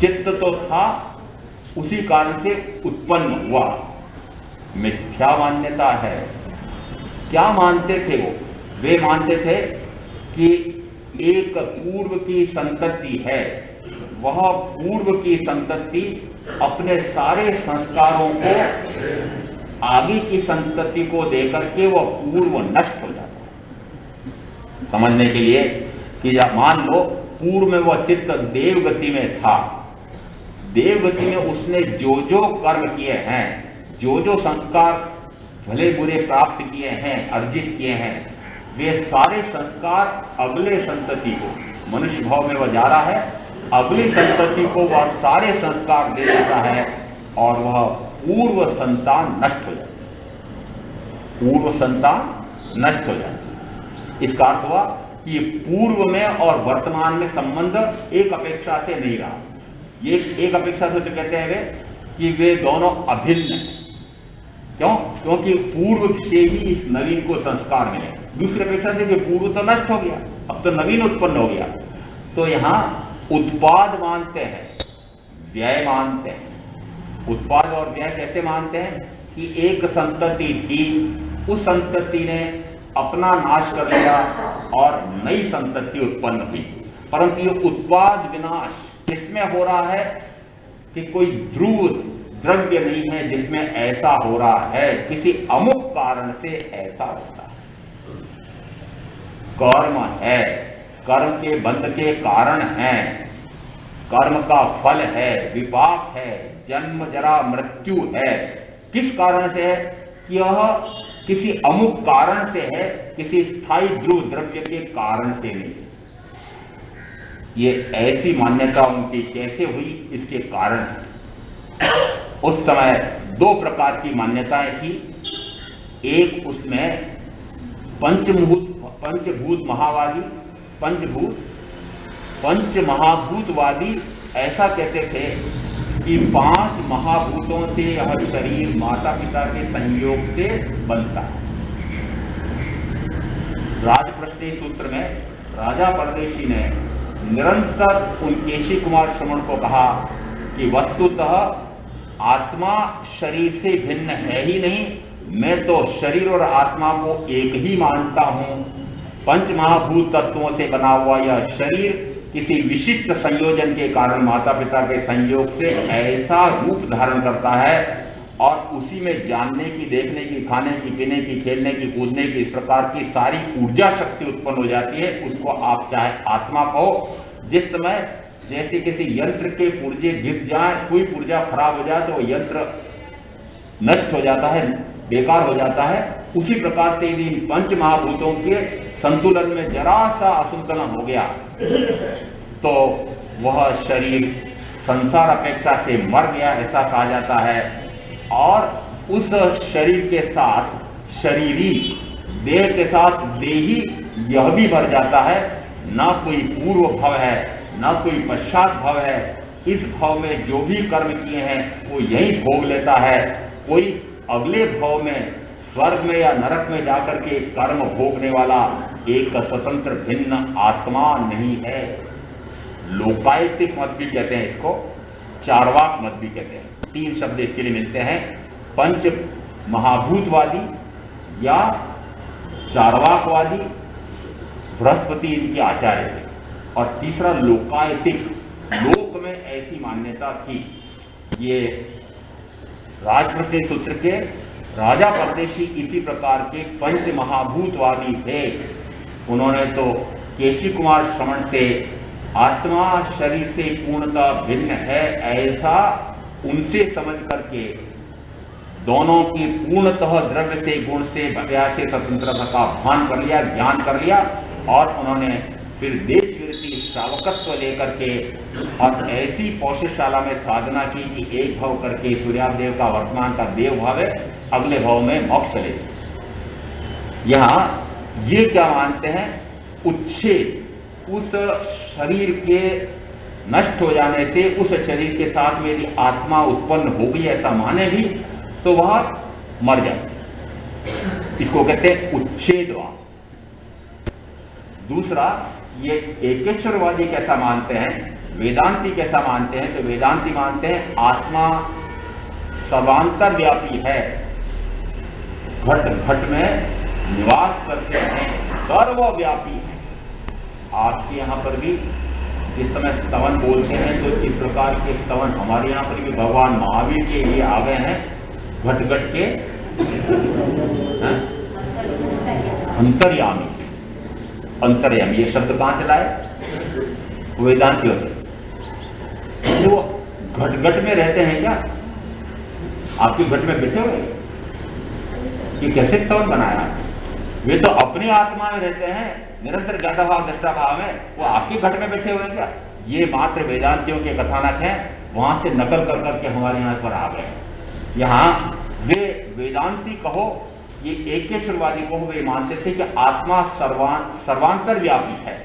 चित्त तो था, उसी कारण से उत्पन्न हुआ? मिथ्या मान्यता है। क्या मानते थे वो? वे मानते थे कि एक पूर्व की संतति है, वह पूर्व की संतति अपने सारे संस्कारों को आगे की संतति को देकर के वह पूर्व नष्ट हो जाता है। समझने के लिए कि मान लो पूर्व में वह चित्त देवगति में था, देवगति में उसने जो जो कर्म किए हैं, जो जो संस्कार भले बुरे प्राप्त किए हैं, अर्जित किए हैं, वे सारे संस्कार अगले संतति को, मनुष्य भाव में वह जा रहा है, अगली संतति को वह सारे संस्कार दे देता है और वह पूर्व संतान नष्ट हो जाती है। पूर्व संतान नष्ट हो जाती है। इसका अर्थ हुआ कि पूर्व में और वर्तमान में संबंध एक अपेक्षा से नहीं रहा। ये एक अपेक्षा से तो कहते हैं वे कि वे दोनों अभिन्न हैं। क्यों? क्योंकि पूर्व से ही इस नवीन को संस्कार मिले। दूसरी अपेक्षा से कि पूर्व तो नष्ट हो गया, अब तो नवीन उत्पन्न हो गया। तो यहाँ उत्पाद मानते हैं, व्यय मानते हैं। उत्पाद और व्यय कैसे मानते हैं कि एक संतति थी, उस संतति ने अपना नाश कर लिया और नई संतति उत्पन्न हुई। परंतु ये उत्पाद विनाश किसमें हो रहा है कि कोई ध्रुव द्रव्य नहीं है जिसमें ऐसा हो रहा है, किसी अमुक कारण से ऐसा होता है। कर्म है, कर्म के बंध के कारण है, कर्म का फल है, विपाक है, जन्म जरा मृत्यु है। किस कारण से है? यह किसी अमुक कारण से है, किसी स्थायी ध्रुव द्रव्य के कारण से नहीं। ये ऐसी मान्यता उनकी कैसे हुई, इसके कारण उस समय दो प्रकार की मान्यताएं थी। एक उसमें पंचभूत महावादी, पंच महाभूतवादी ऐसा कहते थे कि 5 महाभूतों से यह शरीर माता पिता के संयोग से बनता है। राजप्रश्नी सूत्र में राजा परदेशी ने निरंतर उन केशी कुमार श्रवण को कहा कि वस्तुतः आत्मा शरीर से भिन्न है ही नहीं, मैं तो शरीर और आत्मा को एक ही मानता हूं। पंच महाभूत तत्वों से बना हुआ यह शरीर किसी विशिष्ट संयोजन के कारण माता पिता के संयोग से ऐसा रूप धारण करता है और उसी में जानने की, देखने की, खाने की, पीने की, खेलने की, कूदने की, इस प्रकार की सारी ऊर्जा शक्ति उत्पन्न हो जाती है। उसको आप चाहे आत्मा कहो। जिस समय जैसे किसी यंत्र के पुर्जे घिस जाए, कोई पुर्जा खराब हो जाए तो वो यंत्र नष्ट हो जाता है, बेकार हो जाता है। उसी प्रकार से यदि पंच महाभूतों के संतुलन में जरा सा असंतुलन हो गया तो वह शरीर संसार अपेक्षा से मर गया, ऐसा कहा जाता है। और उस शरीर के साथ शरीरी, देह के साथ देही यह भी मर जाता है। ना कोई पूर्व भव है, ना कोई पश्चात भव है। इस भव में जो भी कर्म किए हैं वो यही भोग लेता है। कोई अगले भव में स्वर्ग में या नरक में जाकर के कर्म भोगने वाला एक स्वतंत्र भिन्न आत्मा नहीं है। लोकायतिक मत भी कहते हैं इसको, चार्वाक मत भी कहते हैं। 3 शब्द इसके लिए मिलते हैं, पंच महाभूतवादी या चार्वाकवादी, बृहस्पति इनके आचार्य थे। और तीसरा लोकायतिक, लोक में ऐसी मान्यता थी। ये राजप्रश्नी सूत्र के राजा परदेशी इसी प्रकार के पंच महाभूतवादी थे। उन्होंने तो केशी कुमार श्रवण से आत्मा शरीर से पूर्णतः भिन्न है, ऐसा उनसे समझ करके दोनों की पूर्णतः द्रव्य से, गुण से, भव्या से स्वतंत्रता का भान कर लिया, ज्ञान कर लिया, और उन्होंने फिर देश विरती श्रावकत्व लेकर के और ऐसी पौष्यशाला में साधना की कि एक भाव करके सूर्यादेव का वर्तमान का देव भाव है, अगले भाव में मोक्ष चले। यहां ये क्या मानते हैं, उच्छेद, उस शरीर के नष्ट हो जाने से उस शरीर के साथ में यदि आत्मा उत्पन्न हो गई ऐसा माने भी तो वह मर जाती, इसको कहते हैं उच्छेदवाद। दूसरा, ये एकेश्वरवादी कैसा मानते हैं, वेदांती कैसा मानते हैं, तो वेदांती मानते हैं आत्मा सर्वांतर व्यापी है, घट घट में निवास करते हैं, सर्वव्यापी है। आपके यहाँ पर भी इस समय स्तवन बोलते हैं तो इस प्रकार के स्तवन हमारे यहाँ पर भी भगवान महावीर के लिए आ गए हैं, घट घट के अंतर्यामी। अंतर्यामी ये शब्द कहां से लाए, वेदांतियों से। वो घट घट में रहते हैं क्या, आपके घट में बैठे हुए, ये कैसे स्तवन बनाया, वे तो अपनी आत्मा में रहते हैं, निरंतर ज्ञाता भाव दृष्टा भाव में, वो आपके घट में बैठे हुए हैं क्या। ये मात्र वेदांतियों के कथानक हैं, वहां से नकल कर करके हमारे यहाँ पर आ गए। यहाँ वे वेदांती कहो, ये एकेश्वरवादी कहो, वे मानते थे कि आत्मा सर्वांतर व्यापी है,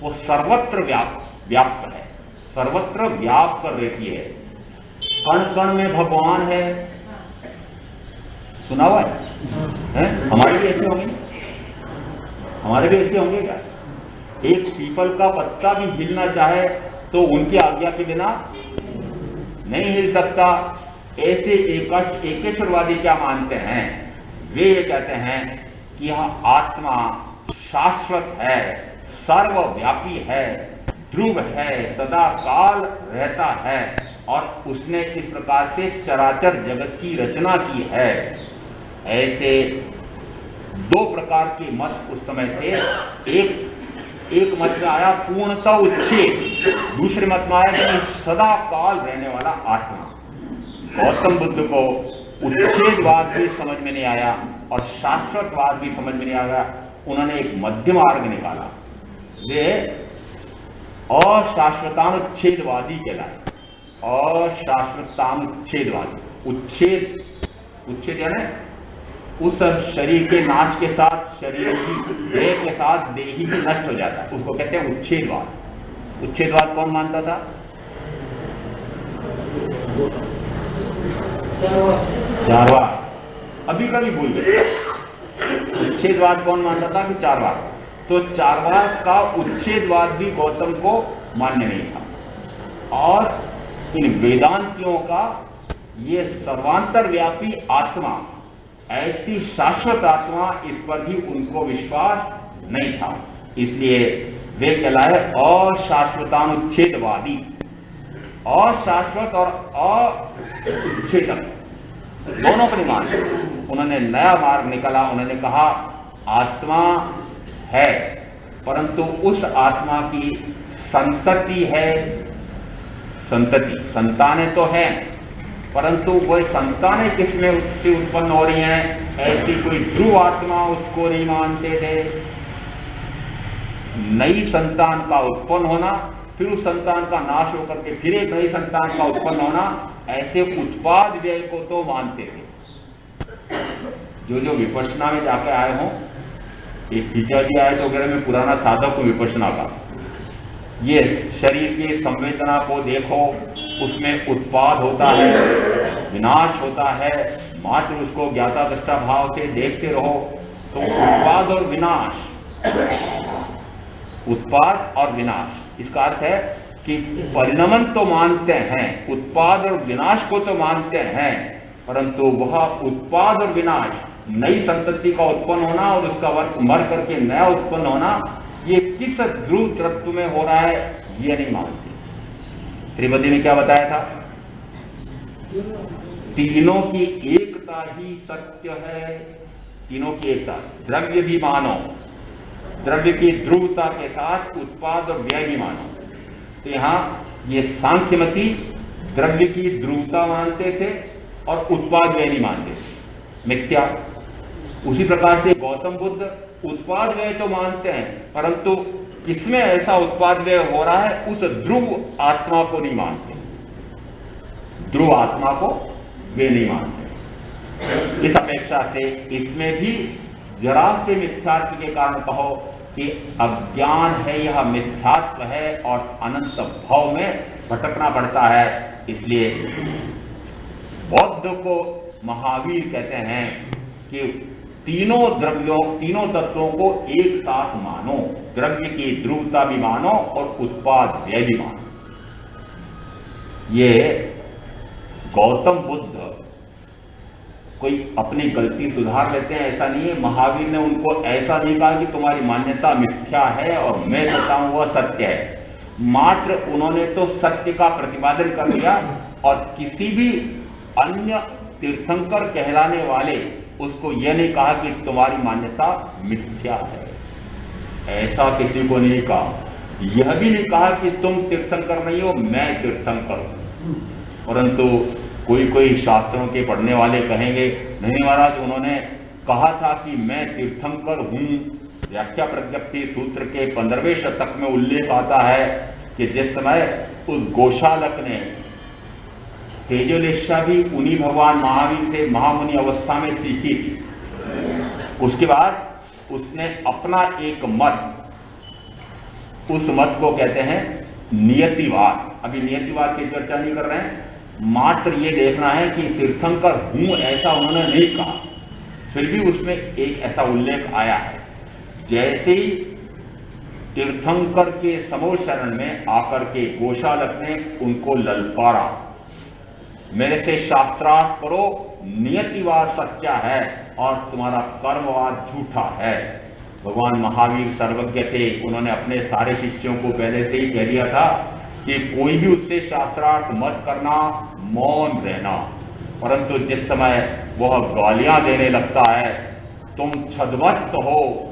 वो सर्वत्र व्याप्त है, सर्वत्र व्याप कर रहती है, कण कण में भगवान है। सुना हुआ है? हमारे भी ऐसे होंगे, हमारे भी ऐसे होंगे क्या। एक पीपल का पत्ता भी हिलना चाहे तो उनकी आज्ञा के बिना नहीं हिल सकता। ऐसे एकेश्वरवादी क्या मानते हैं, वे ये कहते हैं कि यह आत्मा शाश्वत है, सर्वव्यापी है, ध्रुव है, सदा काल रहता है, और उसने इस प्रकार से चराचर जगत की रचना की है। ऐसे दो प्रकार के मत उस समय थे। एक मत में आया पूर्णतः उच्छेद, दूसरे मत में आया कि सदा काल रहने वाला आत्मा। गौतम बुद्ध को उच्छेदवाद भी समझ में नहीं आया और शाश्वतवाद भी समझ में नहीं आया, उन्होंने एक मध्य मार्ग निकाला, वे अशाश्वतानुच्छेदवादी कहलाए। अशाश्वतानुच्छेदवादी, उच्छेद यानी उस शरीर के नाश के साथ शरीर की देह के साथ देही भी नष्ट हो जाता है, उसको कहते हैं उच्छेदवाद। उच्छेदवाद कौन मानता था, चारवाक। अभी कभी भूल गए, उच्छेदवाद कौन मानता था कि चारवाक। तो चारवाक का उच्छेदवाद भी गौतम को मान्य नहीं था। और इन वेदांतियों का ये सर्वांतर व्यापी आत्मा, ऐसी शाश्वत आत्मा, इस पर भी उनको विश्वास नहीं था, इसलिए वे कहलाए अशाश्वतानुच्छेदवादी। अशाश्वत और अउच्छेदक दोनों को नहीं मानते। उन्होंने नया मार्ग निकाला, उन्होंने कहा आत्मा है, परंतु उस आत्मा की संतति है, संतानें तो हैं, परंतु वह संतानें किसमें से उत्पन्न हो रही हैं, ऐसी कोई ध्रुव आत्मा उसको नहीं मानते थे। नई संतान का उत्पन्न होना, फिर उस संतान का नाश होकर के फिर एक नई संतान का उत्पन्न होना, ऐसे उत्पाद व्यय को तो मानते थे। जो विपश्यना में जाकर आए हों, एक टीचर जी आए तो वगैरह में पुराना साधक को विपश्यना का, ये शरीर की संवेदना को देखो, उसमें उत्पाद होता है, विनाश होता है, मात्र उसको ज्ञाता दृष्टा भाव से देखते रहो। तो उत्पाद और विनाश, उत्पाद और विनाश, इसका अर्थ है कि परिणमन तो मानते हैं, उत्पाद और विनाश को तो मानते हैं, परंतु वह उत्पाद और विनाश, नई संतति का उत्पन्न होना और उसका मर करके नया उत्पन्न होना, ये किस ध्रुव तत्व में हो रहा है ये नहीं मानते। त्रिपदी में क्या बताया था, तीनों की एकता ही सत्य है। तीनों की एकता, द्रव्य भी मानो, द्रव्य की ध्रुवता के साथ उत्पाद और व्यय भी मानो, तो यहाँ ये सांख्यमती द्रव्य की ध्रुवता मानते थे और उत्पाद व्यय नहीं मानते थे, मिथ्या। उसी प्रकार से गौतम बुद्ध उत्पाद व्यय तो मानते हैं, परंतु किसमें ऐसा उत्पाद व्यय हो रहा है उस ध्रुव आत्मा को नहीं मानते, ध्रुव आत्मा को वे नहीं मानते। इस अपेक्षा से इसमें भी जरा से मिथ्यात्व के कारण कहो कि अज्ञान है, यह मिथ्यात्व है और अनंत भाव में भटकना पड़ता है। इसलिए बौद्ध को महावीर कहते हैं कि तीनों द्रव्यों, तीनों तत्वों को एक साथ मानो, द्रव्य की ध्रुवता भी मानो और उत्पाद व्यय भी मानो। ये गौतम बुद्ध कोई अपनी गलती सुधार लेते हैं ऐसा नहीं है। महावीर ने उनको ऐसा नहीं कहा कि तुम्हारी मान्यता मिथ्या है और मैं बताऊं वह सत्य है, मात्र उन्होंने तो सत्य का प्रतिपादन कर दिया और किसी भी अन्य तीर्थंकर कहलाने वाले उसको यह नहीं कहा कि तुम्हारी मान्यता मिथ्या है, ऐसा किसी को नहीं कहा। यह भी नहीं कहा कि तुम तीर्थंकर नहीं हो, मैं तीर्थंकर हूं। परंतु कोई शास्त्रों के पढ़ने वाले कहेंगे नहीं महाराज, उन्होंने कहा था कि मैं तीर्थंकर हूं। व्याख्या प्रज्ञप्ति सूत्र के 15वें शतक में उल्लेख आता है कि जिस समय उस गोशालक ने तेजोलेशा भी उन्हीं भगवान महावीर से महामुनि अवस्था में सीखी थी, उसके बाद उसने अपना एक मत, उस मत को कहते हैं नियतिवाद। अभी नियतिवाद की चर्चा नहीं कर रहे हैं, मात्र ये देखना है कि तीर्थंकर हूं ऐसा उन्होंने नहीं कहा, फिर भी उसमें एक ऐसा उल्लेख आया है। जैसे ही तीर्थंकर के समूह शरण में आकर के गोशालक ने उनको ललकारा, मेरे से शास्त्रार्थ करो, नियतिवाद सच्चा है और तुम्हारा कर्मवाद झूठा है। भगवान महावीर सर्वज्ञ थे, उन्होंने अपने सारे शिष्यों को पहले से ही कह दिया था कि कोई भी उससे शास्त्रार्थ मत करना, मौन रहना। परंतु जिस समय वह गालियां देने लगता है, तुम छद्मस्त हो,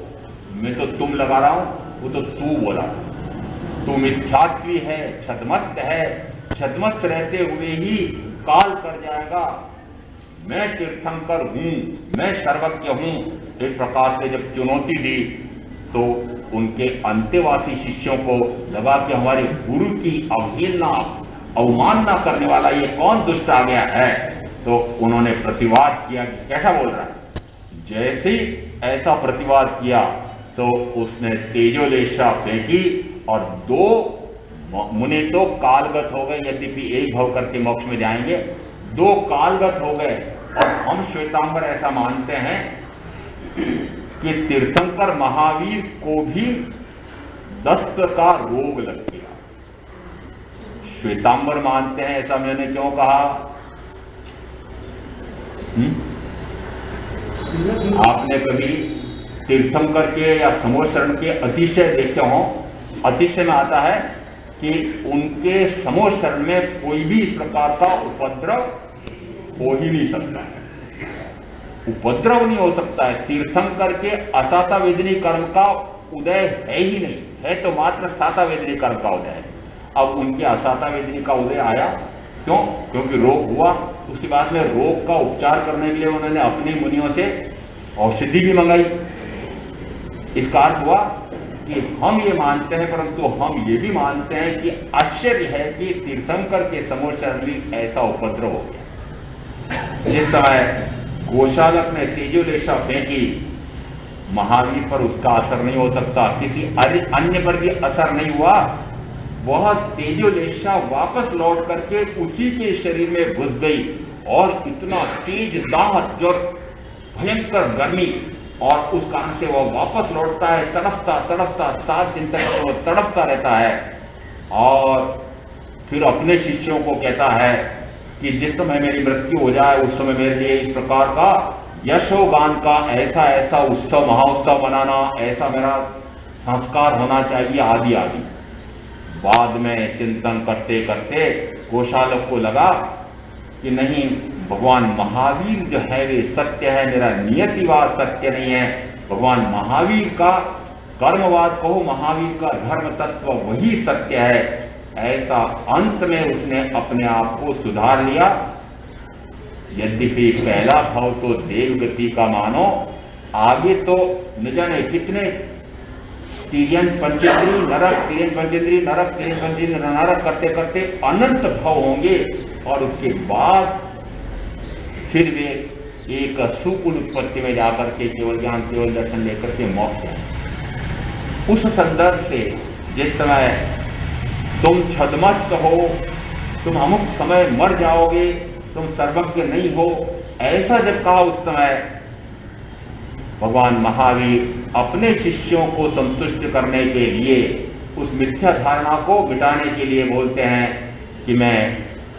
मैं तो तुम लगा रहा हूं, वो तो तू बोला, तू मिथ्यात्वी है, छद्मस्त है, छद्मस्त रहते हुए ही काल कर जाएगा, मैं तीर्थंकर हूं, मैं सर्वज्ञ हूं। इस प्रकार से जब चुनौती दी तो उनके अंत्यवासी शिष्यों को लगा कि हमारे गुरु की अवहेलना, अवमानना करने वाला ये कौन दुष्ट आ गया है। तो उन्होंने प्रतिवाद किया कि कैसा बोल रहा है। जैसे ही ऐसा प्रतिवाद किया तो उसने तेजोलेशा फेंकी और 2 मुनि तो कालगत हो गए, यद्यपि एक भव करके मोक्ष में जाएंगे, 2 कालगत हो गए। और हम श्वेतांबर ऐसा मानते हैं कि तीर्थंकर महावीर को भी दस्त का रोग लग गया। श्वेतांबर मानते हैं, ऐसा मैंने क्यों कहा? आपने कभी तीर्थंकर के या समूह शरण के अतिशय देखे हो? अतिशय में आता है कि उनके समूह शरण में कोई भी इस प्रकार का उपद्रव हो ही नहीं सकता है, उपद्रव नहीं हो सकता है। तीर्थंकर के असाता वेदनी कर्म का उदय है ही नहीं, है तो मात्र साता वेदनी कर्म का उदय है। अब उनके असाता वेदनी का उदय आया क्यों? क्योंकि रोग हुआ, उसके बाद में रोग का उपचार करने के लिए उन्होंने अपने मुनियों से औषधि भी मंगाई। इसका अर्थ हुआ कि हम ये मानते हैं, परंतु हम ये भी मानते हैं कि आश्चर्य है कि तीर्थंकर के समूह शरण में ऐसा उपद्रव हो गया। जिस समय गोशालक ने तेजोलेशा फेंकी, महावीर पर उसका असर नहीं हो सकता, किसी अन्य पर भी असर नहीं हुआ। वह तेजोलेशा वापस लौट करके उसी के शरीर में घुस गई और इतना तेज दाह, ज्वर, भयंकर गर्मी, और उस कारण से वह वापस लौटता है तड़पता तड़पता, 7 दिन तक वह तड़पता रहता है। और फिर अपने शिष्यों को कहता है कि जिस समय मेरी मृत्यु हो जाए उस समय मेरे लिए इस प्रकार का यशोगान का ऐसा ऐसा उत्सव, महाउत्सव मनाना, ऐसा मेरा संस्कार होना चाहिए, आदि आदि। बाद में चिंतन करते करते गोशालक को लगा कि नहीं, भगवान महावीर जो है वे सत्य है, मेरा नियतिवाद सत्य नहीं है। भगवान महावीर का कर्मवाद कहो, महावीर का धर्म तत्व वही सत्य है। ऐसा अंत में उसने अपने आप को सुधार लिया। यद्यपि पहला भाव तो देव गति का मानो, आगे तो न जाने कितने तिर्यन पंचेंद्री नरक, तिर्यन पंचेंद्री नरक, तिर्यन पंचेंद्री नरक करते करते अनंत भाव होंगे और उसके बाद फिर वे एक सुकुल उत्पत्ति में जाकर के केवल ज्ञान केवल दर्शन लेकर के मोक्ष जाए। उस संदर्भ से जिस समय तुम छद्मस्त हो, तुम अमुक समय मर जाओगे, तुम सर्वज्ञ नहीं हो, ऐसा जब कहा उस समय भगवान महावीर अपने शिष्यों को संतुष्ट करने के लिए उस मिथ्या धारणा को मिटाने के लिए बोलते हैं कि मैं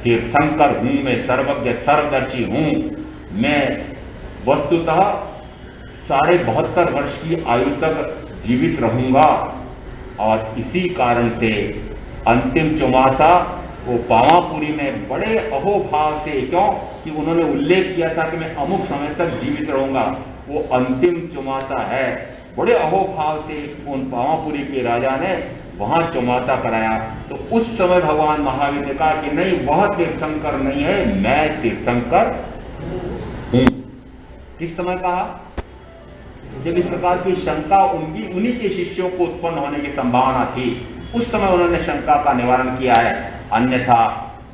तीर्थंकर हूं, मैं सर्वज्ञ सर्वदर्शी हूं, मैं वस्तुतः 72.5 वर्ष की आयु तक जीवित रहूंगा। और इसी कारण से अंतिम चौमासा वो पावापुरी में बड़े अहोभाव से, क्यों कि उन्होंने उल्लेख किया था कि मैं अमुक समय तक जीवित रहूंगा, वो अंतिम चौमासा है। बड़े अहोभाव से उन पावापुरी के राजा ने वहां चौमासा कराया। तो उस समय भगवान महावीर ने कहा कि नहीं, वह तीर्थंकर नहीं है, मैं तीर्थंकर हूं। किस समय कहा? जब इस प्रकार की शंका उन्हीं के शिष्यों को उत्पन्न होने की संभावना थी, उस समय उन्होंने शंका का निवारण किया है। अन्यथा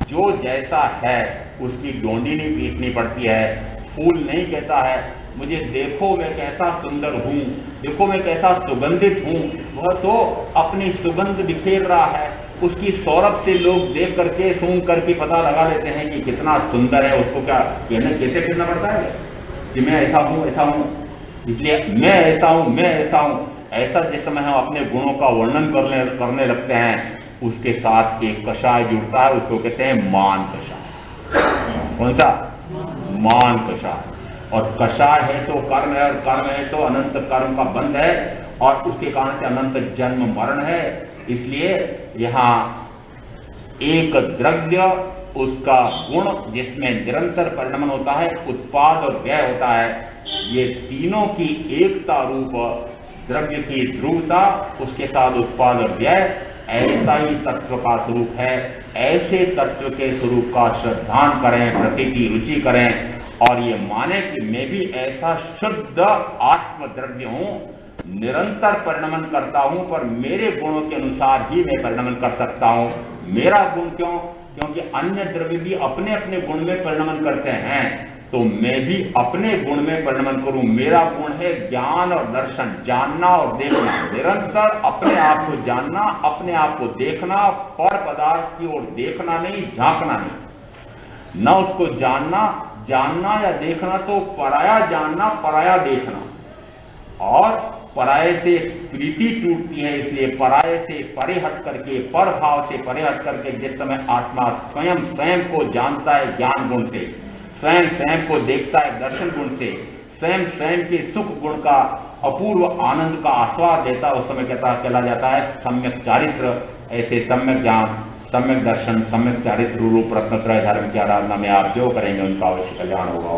जो जैसा है उसकी डोंडी नहीं पीटनी पड़ती है। फूल नहीं कहता है मुझे देखो मैं कैसा सुंदर हूं, देखो मैं कैसा सुगंधित हूं, वह तो अपनी सुगंध बिखेर रहा है, उसकी सौरभ से लोग देख करके सूंघ करके पता लगा लेते हैं कि कितना सुंदर है। उसको क्या कहते फिरना पड़ता है कि मैं ऐसा हूं, ऐसा हूं, इसलिए मैं ऐसा हूं, मैं ऐसा हूं। ऐसा जिस समय हम अपने गुणों का वर्णन करने लगते हैं, उसके साथ एक कषाय जुड़ता है, उसको कहते हैं मान कषाय। कौन सा? मान कषाय। और कषाय है तो कर्म है, और कर्म है तो अनंत कर्म का बंध है, और उसके कारण से अनंत जन्म मरण है। इसलिए यहाँ एक द्रव्य, उसका गुण जिसमें निरंतर परिणमन होता है, उत्पाद और व्यय होता है, ये तीनों की एकता रूप द्रव्य की ध्रुवता, उसके साथ उत्पाद और व्यय, ऐसा ही तत्व का स्वरूप है। ऐसे तत्व के स्वरूप का श्रद्धान करें, प्रति की रुचि करें, और ये माने कि मैं भी ऐसा शुद्ध आत्म द्रव्य हूं, निरंतर परिणमन करता हूं, पर मेरे गुणों के अनुसार ही मैं परिणमन कर सकता हूं। मेरा गुण क्यों? क्योंकि अन्य द्रव्य भी अपने अपने गुण में परिणमन करते हैं, तो मैं भी अपने गुण में परिणमन करूं। मेरा गुण है ज्ञान और दर्शन, जानना और देखना, निरंतर अपने आप को जानना, अपने आप को देखना, पर पदार्थ की ओर देखना नहीं, झांकना नहीं, न उसको जानना या देखना तो पराया जानना, पराया देखना। और पराये से प्रीति टूटती है, इसलिए पराये से परे हट करके, पर भाव से परे हट करके जिस समय आत्मा स्वयं को जानता है ज्ञान गुण से, स्वयं को देखता है दर्शन गुण से, स्वयं के सुख गुण का अपूर्व आनंद का आस्वाद देता है, उस समय कहता चला जाता है सम्यक चारित्र। ऐसे सम्यक ज्ञान, सम्यक दर्शन, सम्यक चारित्र रूप रत्नत्रय धर्म की आराधना में आप जो करेंगे उनका अवश्य कल्याण होगा।